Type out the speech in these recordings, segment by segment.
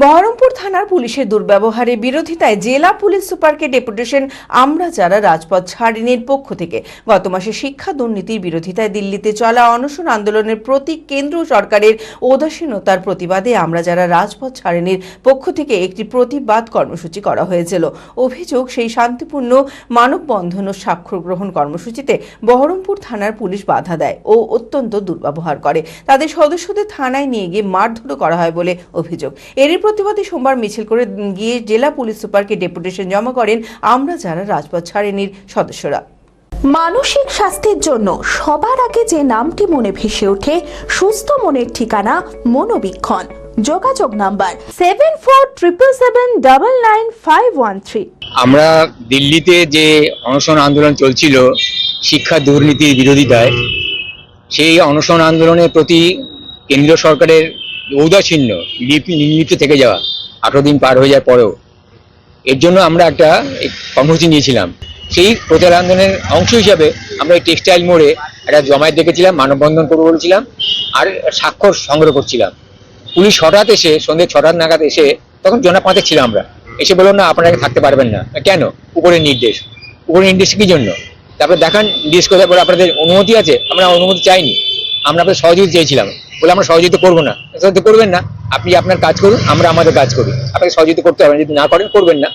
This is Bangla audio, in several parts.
বহরমপুর থানার পুলিশের দুর্ব্যবহারে বিরোধিতায় জেলা পুলিশ সুপারকে ডেপুটেশন আমরা যারা রাজপথ ছাড়েনির পক্ষ থেকে গত মাসে শিক্ষা দুর্নীতির বিরোধিতায় দিল্লিতে চলা অনশন আন্দোলনের প্রতি কেন্দ্র সরকারের উদাসীনতার প্রতিবাদে আমরা যারা রাজপথ ছাড়েনির পক্ষ থেকে একটি প্রতিবাদ কর্মসূচি করা হয়েছিল। অভিযোগ, সেই শান্তিপূর্ণ মানববন্ধন ও স্বাক্ষর গ্রহণ কর্মসূচিতে বহরমপুর থানার পুলিশ বাধা দেয় ও অত্যন্ত দুর্ব্যবহার করে। তাদের সদস্যদের থানায় নিয়ে গিয়ে মারধর করা হয় বলে অভিযোগ। এরই প্রতিবাদে সোমবার মিছিল করে গিয়ে জেলা পুলিশ সুপারকে ডেপুটেশন জমা করেন আমরা যারা রাজপথ ছাড়েনির সদস্যরা। মানসিক স্বাস্থ্যের জন্য সবার আগে যে নামটি মনে ভেসে ওঠে, সুস্থ মনের ঠিকানা মনোবীক্ষণ। যোগাযোগ নাম্বার 7477799513। আমরা দিল্লিতে যে অনশন আন্দোলন চলছিল শিক্ষা দুর্নীতির বিরোধিতায়, সেই অনশন আন্দোলনের প্রতি কেন্দ্রীয় সরকারের ঔদাসীন্য নির্লিপ্ত থেকে যাওয়া 18 দিন পার হয়ে যাওয়ার পরেও, এর জন্য আমরা একটা কর্মসূচি নিয়েছিলাম। সেই প্রচার আন্দোলনের অংশ হিসাবে আমরা এই টেক্সটাইল মোড়ে একটা জমায়েত ডেকেছিলাম, মানববন্ধন করবো বলেছিলাম, আর স্বাক্ষর সংগ্রহ করছিলাম। পুলিশ হঠাৎ এসে সন্ধ্যে 6টা নাগাদ এসে, তখন জনপাতে ছিলাম আমরা, এসে বললো না আপনারা থাকতে পারবেন না। কেন? উপরের নির্দেশ। উপরের নির্দেশ কি জন্য? তারপরে দেখান জিজ্ঞেস করে বলে আপনাদের অনুমতি আছে। আমরা অনুমতি চাইনি, আমরা আপনাদের সহযোগিতা চেয়েছিলাম। বলে আমরা সহযোগিতা করবো না। সহযোগিতা করবেন না, আপনি আপনার কাজ করুন, আমরা আমাদের কাজ করি, আপনাকে সহযোগিতা করতে হবে, যদি না করেন করবেন না।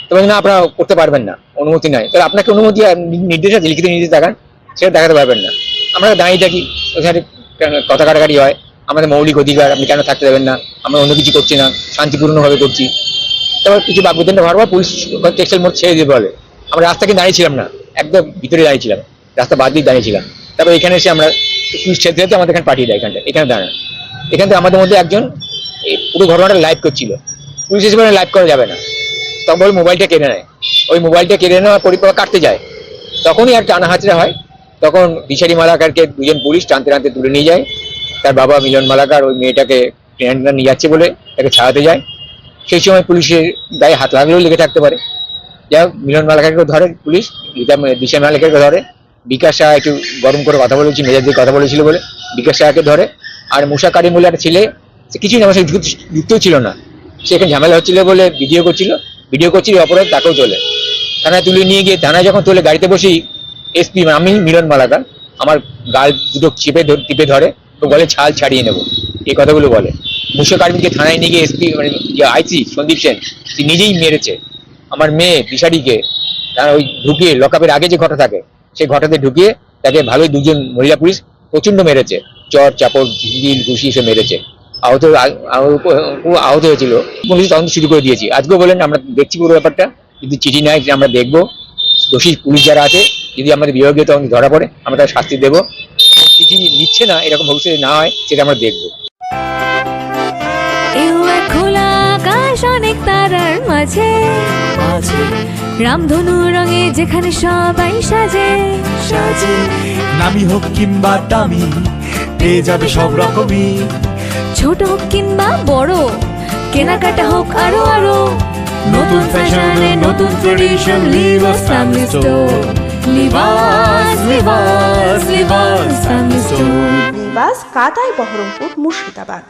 তবে না, আপনারা করতে পারবেন না, অনুমতি নাই। তাহলে আপনাকে অনুমতি নির্দেশ আছে, লিখিত নির্দেশ দেখান, সেটা দেখাতে পারবেন না। আমরা দাঁড়িয়ে থাকি, ওখানে কথা কাটাকাটি হয়, আমাদের মৌলিক অধিকার, আপনি কেন থাকতে দেবেন না, আমরা অন্য কিছু করছি না, শান্তিপূর্ণভাবে করছি। তারপর কিছু বাকবিতণ্ডা হওয়ার পর পুলিশ টেক্সটাইল মোড় ছেড়ে দিয়ে বলে। আমরা রাস্তাকে দাঁড়িয়েছিলাম না, একদম ভিতরে দাঁড়িয়েছিলাম, রাস্তা বাদ দিয়ে দাঁড়িয়েছিলাম। তারপর এখানে এসে আমরা পুলিশ ছেড়ে দিতে আমাদের এখানে পাঠিয়ে দেয়। এখানে দাঁড়ান, এখান থেকে আমাদের মধ্যে একজন পুরো ঘটনাটা লাইভ করছিল। পুলিশ এসে বলে লাইভ করা যাবে না, তখন বলে মোবাইলটা কেড়ে নেয়। ওই মোবাইলটা কেড়ে নেওয়ার পরিপূর্ণ কাটতে যায়, তখনই আর টানা হাঁচড়া হয়। তখন দিশারি মালাকারকে দুজন পুলিশ টানতে টানতে তুলে নিয়ে যায়। তার বাবা মিলন মালাকার ওই মেয়েটাকে ট্রেনটা নিয়ে যাচ্ছে বলে তাকে ছাড়াতে যায়। সেই সময় পুলিশের গায়ে হাত লাগলেও লেগে থাকতে পারে। যাই হোক, মিলন মালাকারকে ধরে পুলিশ, দিশা মালাকারকে ধরে। বিকাশ শাহ একটু গরম করে কথা বলেছি, মেজাজ দিয়ে কথা বলেছিল বলে বিকাশ শাহকে ধরে। আর মুসা কারিম বলে একটা ছেলে, সে কিছুই না, আমার সাথে যুক্তও ছিল না, সেখানে ঝামেলা হচ্ছিল বলে ভিডিও করছিল অপরাধ, তাকেও চলে থানায় তুলে নিয়ে গিয়ে, থানায় যখন তোলে গাড়িতে বসি এসপি আমি মিলন মালাকার আমার গাল দুটো টিপে ধরে, তো বলে ছাল ছাড়িয়ে নেবো, এই কথাগুলো বলে। মুসা কারিমকে থানায় নিয়ে গিয়ে এসপি মানে আইসি সন্দীপ সেন নিজেই মেরেছে আমার মেয়ে দিশারিকে। তারা ওই ঢুকিয়ে লকআপের আগে যে ঘটা থাকে সেই ঘটাতে ঢুকিয়ে তাকে ভালোই দুজন মহিলা পুলিশ প্রচন্ড মেরেছে, চর চাপড় ঢিল ঘুষি এসে মেরেছে। আহত হয়েছিল। পুলিশ তদন্ত শুরু করে দিয়েছি। আজকেও বলেন আমরা দেখছি পুরো ব্যাপারটা, যদি চিঠি নেয় আমরা দেখবো, দোষী পুলিশ যারা আছে যদি আমাদের বিভাগীয় তদন্ত ধরা পড়ে আমরা তার শাস্তি দেবো। চিঠি নিচ্ছে না, এরকম ভবিষ্যতে না হয় সেটা আমরা দেখবো। খোলা আকাশ অনেক তারার মাঝে, রামধনু রঙে যেখানে সবাই সাজে সাজে, নামি হোক কিংবা দামি পেয়ে যাবে সব রকমই, ছোট হোক কিংবা বড়, কেনাকাটা হোক আরো আরো, নতুন ফ্যাশনে নতুন tradition, Libas family store, Libas family store. নিবাস কাতাই, বহরমপুর, মুর্শিদাবাদ।